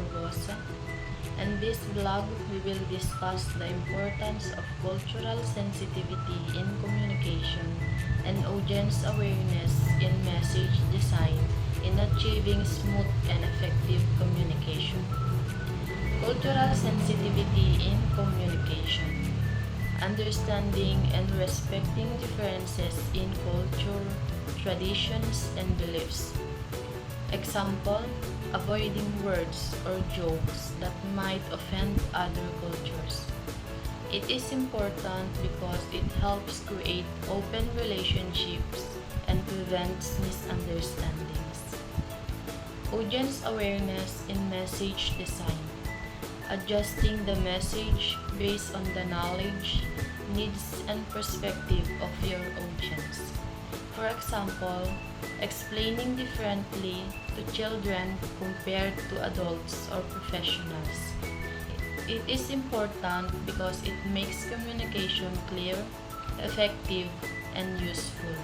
Barbosa. In this vlog, we will discuss the importance of cultural sensitivity in communication and audience awareness in message design in achieving smooth and effective communication. Cultural sensitivity in communication. Understanding and respecting differences in culture, traditions, and beliefs. Example, avoiding words or jokes that might offend other cultures. It is important because it helps create open relationships and prevents misunderstandings. Audience awareness in message design. Adjusting the message based on the knowledge, needs, and perspective of your audience. For example, explaining differently to children compared to adults or professionals. It is important because it makes communication clear, effective, and useful.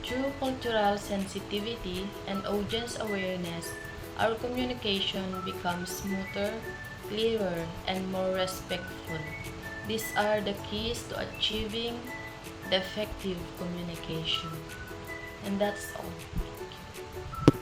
Through cultural sensitivity and audience awareness, our communication becomes smoother, clearer, and more respectful. These are the keys to achieving the effective communication. And that's all. Thank you.